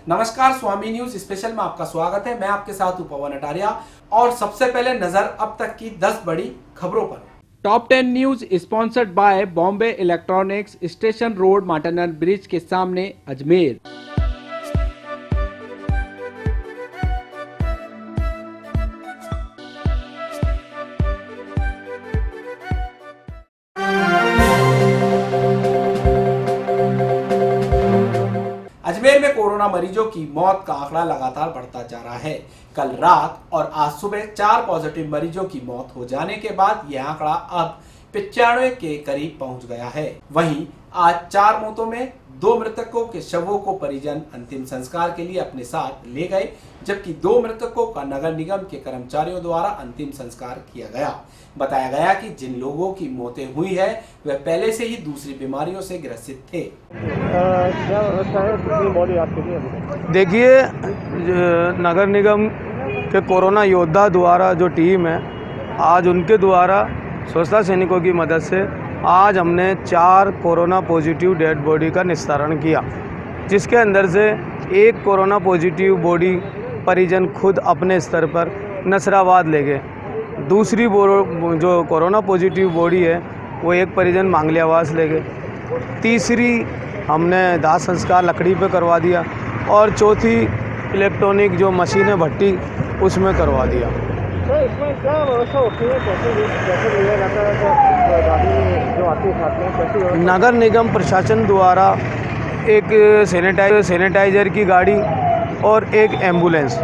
नमस्कार, स्वामी news special में आपका स्वागत है। मैं आपके साथ हूं पवन अटारिया और सबसे पहले नजर अब तक की 10 बड़ी खबरों पर। Top 10 news sponsored by Bombay electronics, station road, माटनर ब्रिज के सामने, अजमेर। अजमेर में कोरोना मरीजों की मौत का आंकड़ा लगातार बढ़ता जा रहा है। कल रात और आज सुबह 4 पॉजिटिव मरीजों की मौत हो जाने के बाद यह आंकड़ा अब 95 के करीब पहुंच गया है। वहीं आज 4 मौतों में 2 मृतकों के शवों को परिजन अंतिम संस्कार के लिए अपने साथ ले गए, जबकि 2 मृतकों का नगर निगम के कर्मचारियों द्वारा अंतिम संस्कार किया गया। बताया गया कि जिन लोगों की मौतें हुई है वह पहले से ही दूसरी बीमारियों से ग्रसित थे। क्या व्यवस्था है कितनी बॉडी आपके लिए? देखिए, नगर निगम के कोरोना योद्धा द्वारा जो टीम है, आज उनके द्वारा स्वच्छता सैनिकों की मदद से आज हमने 4 कोरोना पॉजिटिव डेड बॉडी का निस्तारण किया, जिसके अंदर से 1 कोरोना पॉजिटिव बॉडी परिजन खुद अपने स्तर पर नसराबाद ले गए। दूसरी जो कोरोना पॉजिटिव बॉडी है वो 1 परिजन मांगलियावास ले गए। तीसरी हमने दाह संस्कार लकड़ी पे करवा दिया और चौथी इलेक्ट्रॉनिक जो मशीन है भट्टी उसमें करवा दिया। तो इसमें क्या व्यवस्था होती है? कैसे लिया जाता है? गाड़ी जो आती है साथ में कैसी व्यवस्था? नगर निगम प्रशासन द्वारा एक सैनिटाइजर की गाड़ी और एक एम्बुलेंस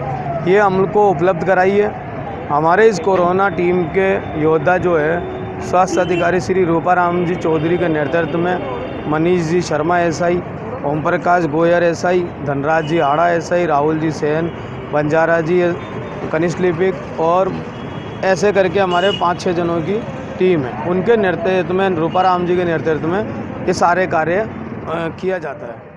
ये हमको उपलब्ध कराई है। हमारे इस कोरोना टीम के योद्धा जो है स्वास्थ्य अधिकारी श्री रूपाराम जी चौधरी के नेतृत्व में मनीष जी शर्मा एसआई, ओम प्रकाश गोयर एसआई, धनराज जी आड़ा एसआई, राहुल जी सेन, बंजारा जी कनिष्ठ लिपिक और ऐसे करके हमारे 5-6 जनों की टीम है। उनके नेतृत्व में, रूपाराम जी के नेतृत्व में ये सारे कार्य किया जाता है।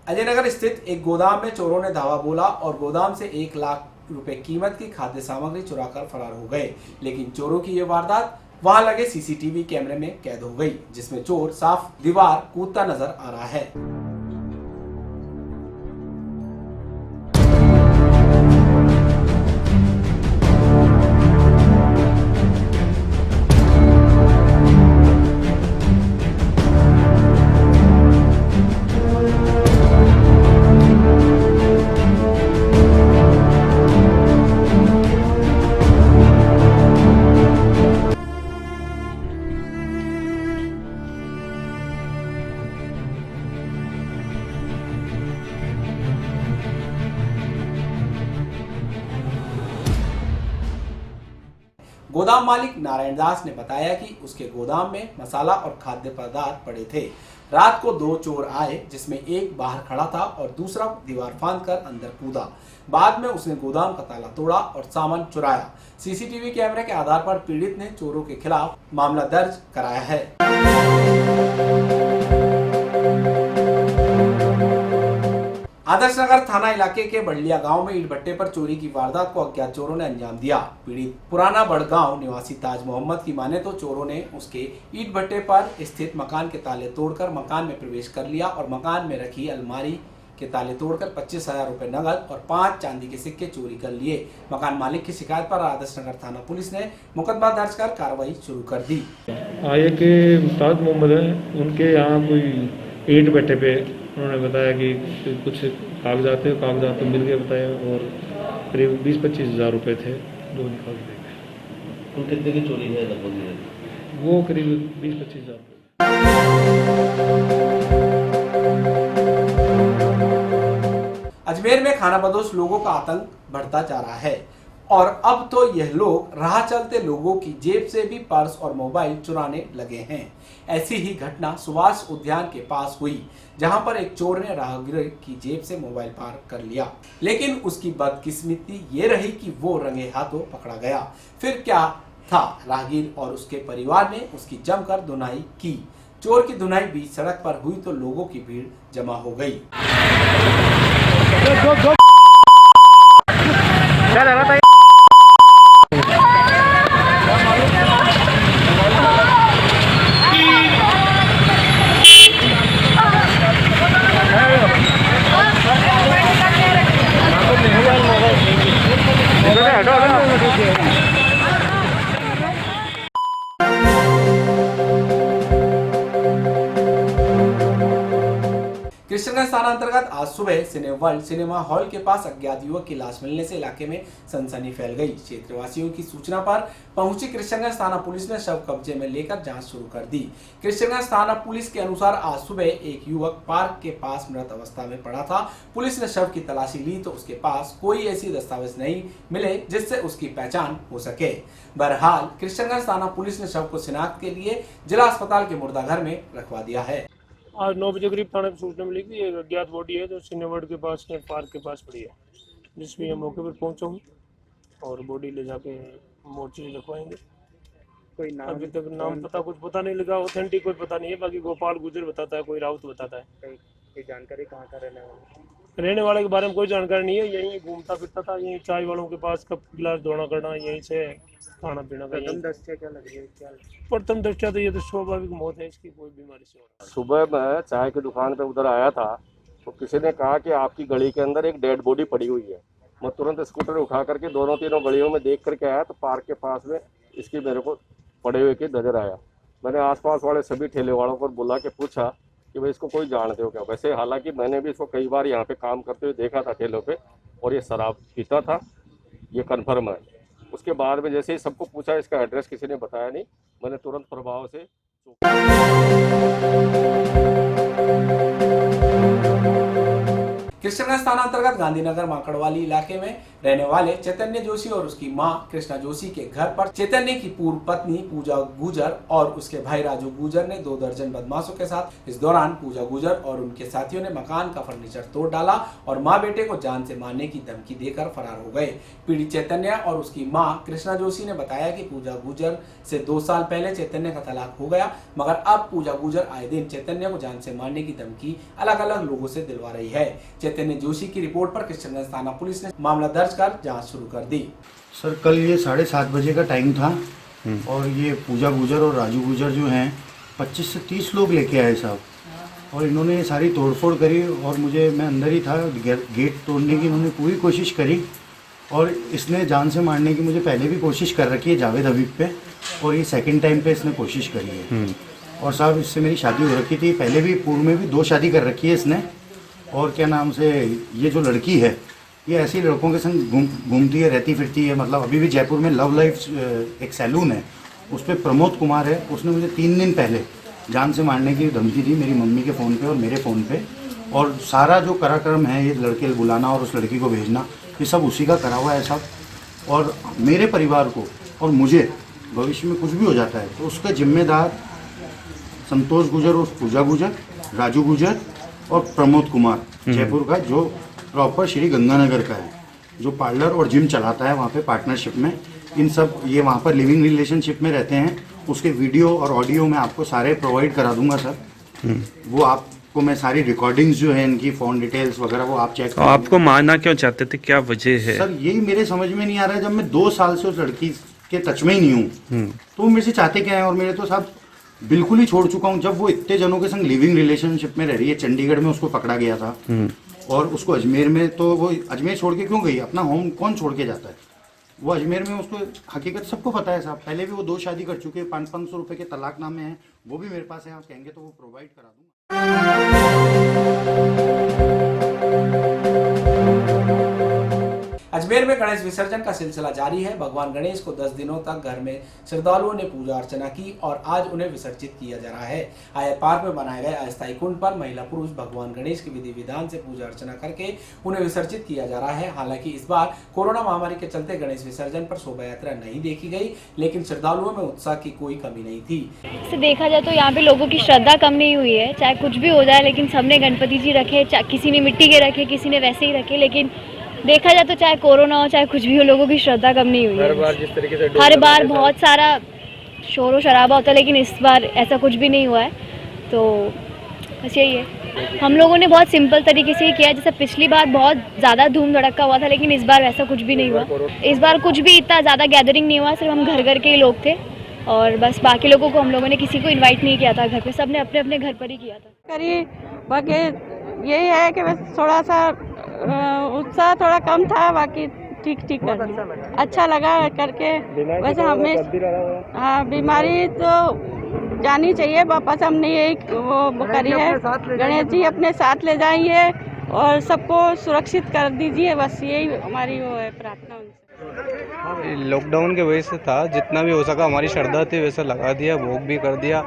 अजय नगर स्थित एक गोदाम में चोरों ने धावा बोला और गोदाम से 1 लाख रुपए कीमत की खाद्य सामग्री चुराकर फरार हो गए। लेकिन चोरों की यह वारदात वहां लगे सीसीटीवी कैमरे में कैद हो गई, जिसमें चोर साफ दीवार कूदता नजर आ रहा है। गोदाम मालिक नारायण दास ने बताया कि उसके गोदाम में मसाला और खाद्य पदार्थ पड़े थे। रात को 2 चोर आए, जिसमें एक बाहर खड़ा था और दूसरा दीवार फांदकर अंदर कूदा। बाद में उसने गोदाम का ताला तोड़ा और सामान चुराया। सीसीटीवी कैमरे के आधार पर पीड़ित ने चोरों के खिलाफ मामला दर्ज कराया है। आदर्श नगर थाना इलाके के बड़लिया गांव में ईंट भट्टे पर चोरी की वारदात को अज्ञात चोरों ने अंजाम दिया। पीड़ित पुराना बड़गांव निवासी ताज मोहम्मद की माने तो चोरों ने उसके ईंट भट्टे पर स्थित मकान के ताले तोड़कर मकान में प्रवेश कर लिया और मकान में रखी अलमारी के ताले तोड़कर 25,000 रुपए नगद और 5 चांदी के सिक्के चोरी कर लिए। मकान मालिक की शिकायत पर आदर्श नगर थाना पुलिस ने मुकदमा दर्ज कर कार्रवाई शुरू कर दी। आए के ताज मोहम्मद है, उनके यहाँ कोई ईंट भट्टे पे उन्होंने बताया कि कुछ कागजात तो मिल गए बताया और करीब 20-25 हज़ार रुपये थे, 2 निकाल देंगे। उन कितने की चोरी है लगभग? वो करीब 20-25 हज़ार। अजमेर में खानाबदोश लोगों का आतंक बढ़ता जा रहा है और अब तो यह लोग राह चलते लोगों की जेब से भी पर्स और मोबाइल चुराने लगे हैं। ऐसी ही घटना सुभाष उद्यान के पास हुई, जहां पर एक चोर ने राहगीर की जेब से मोबाइल पार कर लिया, लेकिन उसकी बदकिस्मती ये रही कि वो रंगे हाथों पकड़ा गया। फिर क्या था, राहगीर और उसके परिवार ने उसकी जमकर धुनाई की। चोर की धुनाई बीच सड़क पर हुई तो लोगों की भीड़ जमा हो गई। किशनगंज थाना अंतर्गत आज सुबह सिनेवर्ल्ड सिनेमा हॉल के पास अज्ञात युवक की लाश मिलने से इलाके में सनसनी फैल गई। क्षेत्रवासियों की सूचना पर पहुंची किशनगंज थाना पुलिस ने शव कब्जे में लेकर जांच शुरू कर दी। किशनगंज थाना पुलिस के अनुसार आज सुबह एक युवक पार्क के पास मृत अवस्था में पड़ा था। पुलिस ने शव की तलाशी ली तो उसके पास कोई ऐसी दस्तावेज नहीं मिले जिससे उसकी पहचान हो सके। बहरहाल किशनगंज थाना पुलिस ने शव को शिनाख्त के लिए जिला अस्पताल के मुर्दाघर में रखवा दिया है। आज 9 बजे करीब थाने पर सूचना मिली कि एक अज्ञात बॉडी है जो सिनेवर्ल्ड के पास पार्क के पास पड़ी है, जिसमें हम मौके पर पहुंचा हूँ और बॉडी ले जाके मोर्चरी रखवाएंगे। कोई नाम अभी तक नाम कुछ पता नहीं लगा, ऑथेंटिक कोई पता नहीं है। बाकी गोपाल गुजर बताता है, कोई राउत बताता है। कोई जानकारी कहाँ का रहने वाले के बारे में कोई जानकारी नहीं है। यहीं घूमता फिरता था, यहीं चाय वालों के पास कप गिलास धोना करना, यहीं से खाना पीना का। प्रथम दृष्टया क्या लग रही है? क्या प्रथम दृष्टया तो ये तो स्वाभाविक मौत है, इसकी कोई बीमारी से हो रहा है। सुबह मैं चाय की दुकान पे उधर आया था तो किसी ने कहा कि आपकी गली के अंदर एक डेड बॉडी पड़ी हुई है। मैं तुरंत स्कूटर उठा करके दोनों तीनों गलियों में देख करके आया तो पार्क के पास में इसकी मेरे को पड़े हुए की नजर आया। मैंने आसपास वाले सभी ठेले वालों को बुला के पूछा कि भाई इसको कोई जानते हो क्या। वैसे हालांकि मैंने भी इसको कई बार यहाँ पे काम करते हुए देखा था ठेलों पे, और ये शराब पीता था, ये कन्फर्म है। उसके बाद में जैसे ही सबको पूछा, इसका एड्रेस किसी ने बताया नहीं, मैंने तुरंत प्रभाव से किशनगंज थाना अंतर्गत गांधीनगर माकड़वाली इलाके में रहने वाले चैतन्य जोशी और उसकी मां कृष्णा जोशी के घर पर चैतन्य की पूर्व पत्नी पूजा गुजर और उसके भाई राजू गुजर ने 2 दर्जन बदमाशों के साथ इस दौरान पूजा गुजर और उनके साथियों ने मकान का फर्नीचर तोड़ डाला और मां बेटे को जान से मारने की धमकी देकर फरार हो गए। पीड़ित चैतन्य और उसकी मां कृष्णा जोशी ने बताया कि पूजा गुजर से 2 साल पहले चैतन्य का तलाक हो गया, मगर अब पूजा गुजर आए दिन चैतन्य को जान से मारने की धमकी अलग अलग लोगों से दिलवा रही है। चैतन्य जोशी की रिपोर्ट पर किशनगंज थाना पुलिस ने मामला दर्ज कर जांच शुरू कर दी। सर कल ये 7:30 बजे का टाइम था और ये पूजा गुजर और राजू गुजर जो हैं 25 से 30 लोग लेके आए साहब, और इन्होंने सारी तोड़फोड़ करी और मैं अंदर ही था, गेट तोड़ने की इन्होंने पूरी कोशिश करी और इसने जान से मारने की मुझे पहले भी कोशिश कर रखी है जावेद हबीब पे, और ये सेकंड टाइम पे इसने कोशिश करी है। और साहब इससे मेरी शादी हो रखी थी, पहले भी पूर्व में भी 2 शादी कर रखी है इसने। और क्या नाम से ये जो लड़की है ये ऐसे लड़कों के संग घूमती है, रहती फिरती है। मतलब अभी भी जयपुर में लव लाइफ एक सैलून है, उस पर प्रमोद कुमार है, उसने मुझे 3 दिन पहले जान से मारने की धमकी दी मेरी मम्मी के फ़ोन पे और मेरे फ़ोन पे। और सारा जो कराक्रम है ये लड़के बुलाना और उस लड़की को भेजना, ये सब उसी का करा हुआ है साहब। और मेरे परिवार को और मुझे भविष्य में कुछ भी हो जाता है तो उसका जिम्मेदार संतोष गुजर और पूजा गुजर, राजू गुजर और प्रमोद कुमार जयपुर का, जो प्रॉपर श्री गंगानगर का है, जो पार्लर और जिम चलाता है वहाँ पे पार्टनरशिप में। इन सब ये वहाँ पर लिविंग रिलेशनशिप में रहते हैं। उसके वीडियो और ऑडियो मैं आपको सारे प्रोवाइड करा दूंगा सर। वो आपको मैं सारी रिकॉर्डिंग्स जो है इनकी फ़ोन डिटेल्स वगैरह वो आप चेक करें। आपको मारना क्यों चाहते थे, क्या वजह है? सर यही मेरे समझ में नहीं आ रहा है। जब मैं 2 साल से उस लड़की के टच में ही नहीं हूँ तो वो मेरे से चाहते क्या है। और मेरे तो साहब बिल्कुल ही छोड़ चुका हूँ। जब वो इतने जनों के संग लिविंग रिलेशनशिप में रह रही है, चंडीगढ़ में उसको पकड़ा गया था और उसको अजमेर में, तो वो अजमेर छोड़ के क्यों गई? अपना होम कौन छोड़ के जाता है? वो अजमेर में, उसको हकीकत सबको पता है साहब। पहले भी वो 2 शादी कर चुके हैं, 500-500 रुपए के तलाकनामे हैं, वो भी मेरे पास है। आप कहेंगे तो वो प्रोवाइड करा दूंगा। अजमेर में गणेश विसर्जन का सिलसिला जारी है। भगवान गणेश को 10 दिनों तक घर में श्रद्धालुओं ने पूजा अर्चना की और आज उन्हें विसर्जित किया जा रहा है। आयत पार्क में बनाए गए अस्थायी कुंड पर महिला पुरुष भगवान गणेश की विधि विधान से पूजा अर्चना करके उन्हें विसर्जित किया जा रहा है। हालांकि इस बार कोरोना महामारी के चलते गणेश विसर्जन पर शोभा यात्रा नहीं देखी गई, लेकिन श्रद्धालुओं में उत्साह की कोई कमी नहीं थी। से देखा जाए तो यहाँ पे लोगों की श्रद्धा कम नहीं हुई है। चाहे कुछ भी हो जाए, लेकिन सबने गणपति जी रखे, किसी ने मिट्टी के रखे, किसी ने वैसे ही रखे। लेकिन देखा जाए तो चाहे कोरोना हो चाहे कुछ भी हो, लोगों की श्रद्धा कम नहीं हुई है। हर बार बहुत सारा शोर शराबा होता है, लेकिन इस बार ऐसा कुछ भी नहीं हुआ है। तो बस यही है, हम लोगों ने बहुत सिंपल तरीके से ही किया। जैसे पिछली बार बहुत ज़्यादा धूम धड़क्का हुआ था, लेकिन इस बार वैसा कुछ भी नहीं हुआ। इस बार कुछ भी इतना ज़्यादा गैदरिंग नहीं हुआ, सिर्फ हम घर के ही लोग थे और बस बाकी लोगों को हम लोगों ने किसी को इन्वाइट नहीं किया था घर पे, सबने अपने अपने घर पर ही किया था। बाकी यही है कि बस थोड़ा सा उत्साह थोड़ा कम था, बाकी ठीक अच्छा लगा करके। वैसे हमें हाँ बीमारी तो जानी चाहिए वापस। हमने यही वो करी है, गणेश जी अपने साथ ले जाइए और सबको सुरक्षित कर दीजिए, बस यही हमारी वो है प्रार्थना उनसे। लॉकडाउन के वजह से था, जितना भी हो सका हमारी श्रद्धा थी वैसा लगा दिया, भोग भी कर दिया,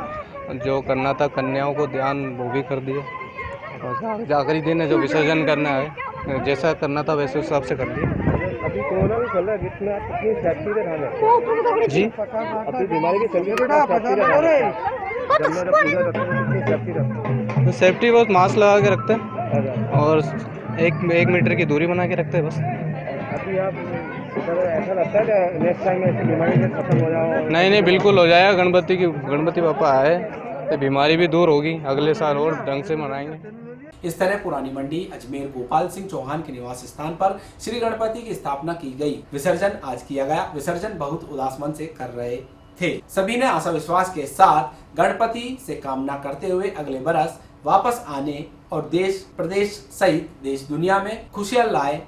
जो करना था कन्याओं को ध्यान वो भी कर दिया। बस आखिरी दिन है, जो विसर्जन करना है जैसा करना था वैसे हिसाब से कर दिया। अभी कोरोना भी चल रहा है, जिसमें आप कितनी सेफ्टी से रहना जी अपनी बीमारी की चल रही है, तो सेफ्टी बहुत मास्क लगा के रखते हैं और एक मीटर की दूरी बना के रखते हैं बस। अभी आप ऐसा लगता है कि नेक्स्ट टाइम ऐसी बीमारी से खत्म हो जाओ? नहीं बिल्कुल हो जाएगा। गणपति पापा आए तो बीमारी भी दूर होगी, अगले साल और ढंग से मनाएंगे। इस तरह पुरानी मंडी अजमेर गोपाल सिंह चौहान के निवास स्थान पर श्री गणपति की स्थापना की गई। विसर्जन आज किया गया। विसर्जन बहुत उदास मन से कर रहे थे। सभी ने आशा विश्वास के साथ गणपति से कामना करते हुए अगले बरस वापस आने और देश प्रदेश सहित देश दुनिया में खुशियां लाए।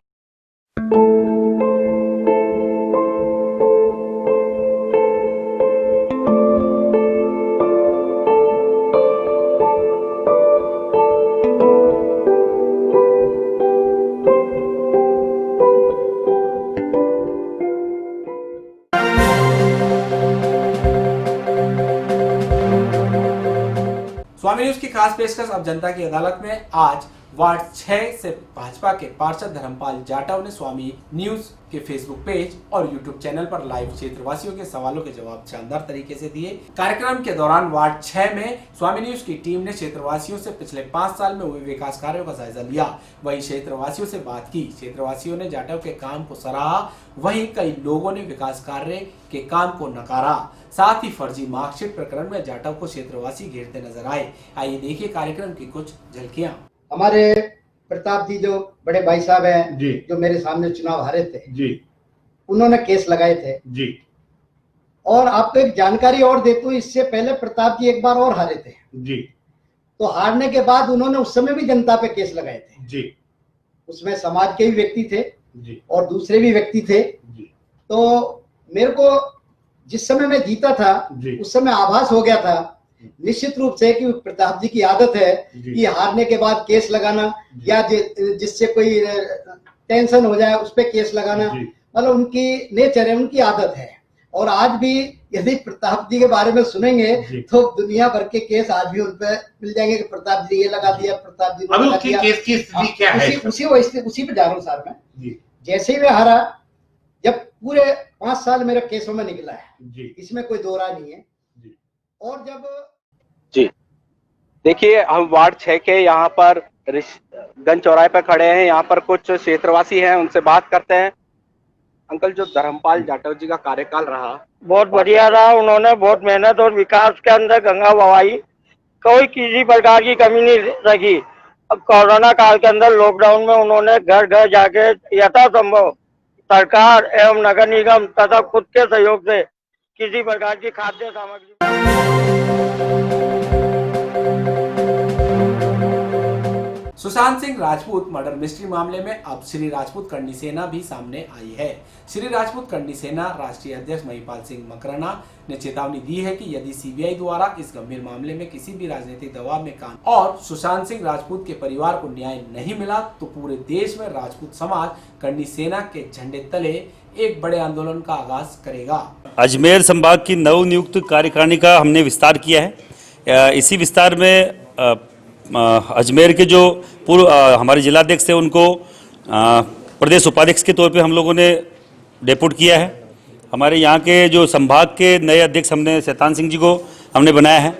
स्वामी न्यूज की खास पेशकश अब जनता की अदालत में। आज वार्ड 6 से भाजपा के पार्षद धर्मपाल जाटव ने स्वामी न्यूज के फेसबुक पेज और यूट्यूब चैनल पर लाइव क्षेत्रवासियों के सवालों के जवाब शानदार तरीके से दिए। कार्यक्रम के दौरान वार्ड 6 में स्वामी न्यूज की टीम ने क्षेत्रवासियों से पिछले 5 साल में हुए विकास कार्यों का जायजा लिया। वहीं क्षेत्रवासियों से बात की। क्षेत्रवासियों ने जाटव के काम को सराहा, वहीं कई लोगों ने विकास कार्य के काम को नकारा। साथ ही फर्जी मार्कशीट प्रकरण में जाटव को क्षेत्रवासी घेरते नजर आए। आइए देखिए कार्यक्रम की कुछ झलकियां। हमारे प्रताप जी जो बड़े भाई साहब हैं जी, जो मेरे सामने चुनाव हारे थे जी, उन्होंने केस लगाए थे जी। और आपको एक जानकारी और देता हूं, इससे पहले प्रताप जी एक बार और हारे थे जी। तो हारने के बाद उन्होंने उस समय भी जनता पे केस लगाए थे जी। उसमें समाज के भी व्यक्ति थे जी और दूसरे भी व्यक्ति थे जी। तो मेरे को जिस समय मैं जीता था उस समय आभास हो गया था निश्चित रूप से कि प्रताप जी की आदत है कि हारने के बाद केस लगाना या जिससे कोई टेंशन हो जाए उस पे केस लगाना, मतलब उनकी नेचर है, उनकी आदत है। और आज भी यदि प्रताप जी के बारे में सुनेंगे तो दुनिया भर के केस आज भी उन पे मिल जाएंगे कि प्रताप जी ये लगा दिया, प्रताप जी ने लगा दिया। केस की स्थिति क्या है? उसी पे जा रहा हूँ सर मैं। जैसे ही मैं हारा, जब पूरे 5 साल मेरे केसों में निकला है, इसमें कोई दो राय नहीं है। और जब जी देखिए, हम वार्ड 6 के यहाँ पर गंज चौराहे पर खड़े हैं। यहाँ पर कुछ क्षेत्रवासी हैं, उनसे बात करते हैं। अंकल, जो धर्मपाल जाटव जी का कार्यकाल रहा बहुत बढ़िया रहा। उन्होंने बहुत मेहनत और विकास के अंदर गंगा बहाई, कोई किसी प्रकार की कमी नहीं रखी। अब कोरोना काल के अंदर लॉकडाउन में उन्होंने घर घर जाके यथासंभव सरकार एवं नगर निगम तथा खुद के सहयोग से किसी प्रकार की खाद्य सामग्री। सुशांत सिंह राजपूत मर्डर मिस्ट्री मामले में अब श्री राजपूत करनी सेना भी सामने आई है। श्री राजपूत करनी सेना राष्ट्रीय अध्यक्ष महिपाल सिंह मकराना ने चेतावनी दी है कि यदि सीबीआई द्वारा इस गंभीर मामले में किसी भी राजनीतिक दबाव में काम और सुशांत सिंह राजपूत के परिवार को न्याय नहीं मिला तो पूरे देश में राजपूत समाज करनी सेना के झंडे तले एक बड़े आंदोलन का आगाज करेगा। अजमेर संभाग की नवनियुक्त कार्यकारिणी का हमने विस्तार किया है। इसी विस्तार में अजमेर के जो पूर्व हमारे जिलाध्यक्ष थे उनको प्रदेश उपाध्यक्ष के तौर पे हम लोगों ने डेपुट किया है। हमारे यहाँ के जो संभाग के नए अध्यक्ष हमने शैतान सिंह जी को हमने बनाया है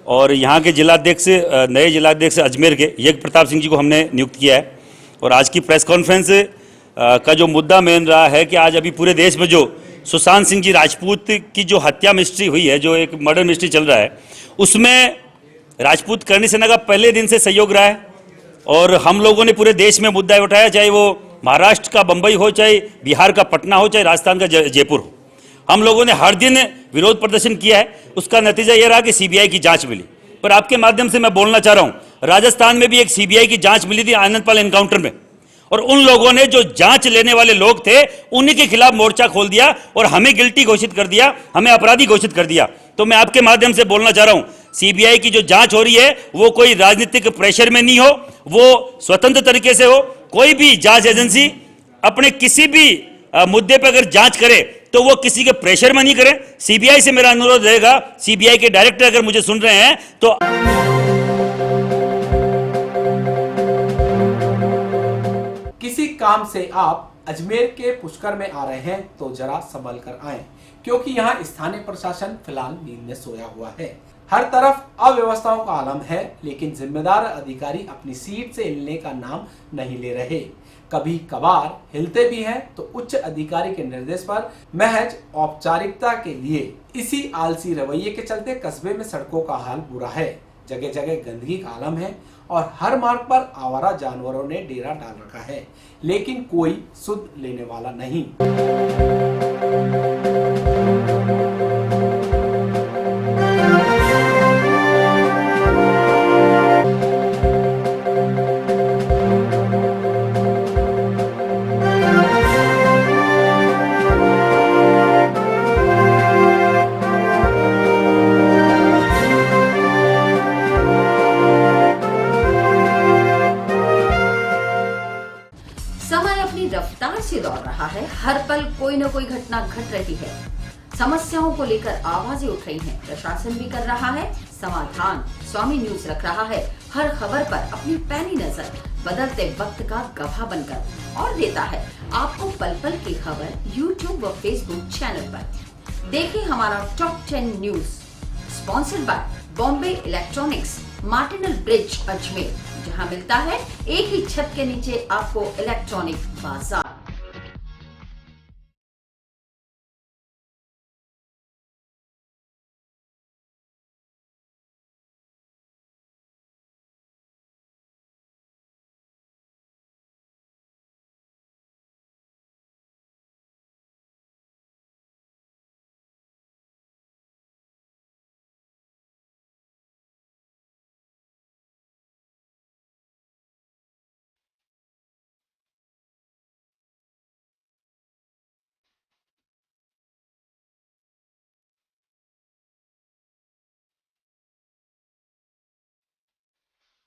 और यहाँ के जिलाध्यक्ष नए जिलाध्यक्ष अजमेर के यज्ञ प्रताप सिंह जी को हमने नियुक्त किया है। और आज की प्रेस कॉन्फ्रेंस का जो मुद्दा मेन रहा है कि आज अभी पूरे देश में जो सुशांत सिंह जी राजपूत की जो हत्या मिस्ट्री हुई है, जो एक मर्डर मिस्ट्री चल रहा है, उसमें राजपूत करनी सेना का पहले दिन से सहयोग रहा है। और हम लोगों ने पूरे देश में मुद्दा उठाया, चाहे वो महाराष्ट्र का बंबई हो, चाहे बिहार का पटना हो, चाहे राजस्थान का जयपुर हो। हम लोगों ने हर दिन विरोध प्रदर्शन किया है। उसका नतीजा ये रहा कि सीबीआई की जांच मिली। पर आपके माध्यम से मैं बोलना चाह रहा हूँ, राजस्थान में भी एक सीबीआई की जांच मिली थी आनंदपाल एनकाउंटर में, और उन लोगों ने जो जांच लेने वाले लोग थे उन्हीं के खिलाफ मोर्चा खोल दिया और हमें गिल्टी घोषित कर दिया, हमें अपराधी घोषित कर दिया। तो मैं आपके माध्यम से बोलना चाह रहा हूं, सीबीआई की जो जांच हो रही है वो कोई राजनीतिक प्रेशर में नहीं हो, वो स्वतंत्र तरीके से हो। कोई भी जांच एजेंसी अपने किसी भी मुद्दे पर अगर जांच करे तो वो किसी के प्रेशर में नहीं करे। सीबीआई से मेरा अनुरोध रहेगा, सीबीआई के डायरेक्टर अगर मुझे सुन रहे हैं तो किसी काम से आप अजमेर के पुष्कर में आ रहे हैं तो जरा संभल कर आएं, क्योंकि यहाँ स्थानीय प्रशासन फिलहाल नींद में सोया हुआ है। हर तरफ अव्यवस्थाओं का आलम है, लेकिन जिम्मेदार अधिकारी अपनी सीट से हिलने का नाम नहीं ले रहे। कभी कभार हिलते भी हैं तो उच्च अधिकारी के निर्देश पर महज औपचारिकता के लिए। इसी आलसी रवैये के चलते कस्बे में सड़कों का हाल बुरा है। जगह जगह गंदगी का आलम है और हर मार्ग पर आवारा जानवरों ने डेरा डाल रखा है, लेकिन कोई सुध लेने वाला नहीं। समय अपनी रफ्तार से दौड़ रहा है, हर पल कोई न कोई घटना घट रही है। समस्याओं को लेकर आवाजें उठ रही हैं, प्रशासन भी कर रहा है समाधान। स्वामी न्यूज रख रहा है हर खबर पर अपनी पैनी नजर, बदलते वक्त का गवाह बनकर, और देता है आपको पल पल की खबर यूट्यूब व फेसबुक चैनल पर। देखिए हमारा top 10 news, sponsored by Bombay electronics, मार्टिनल ब्रिज अजमेर, जहां मिलता है एक ही छत के नीचे आपको इलेक्ट्रॉनिक बाजार।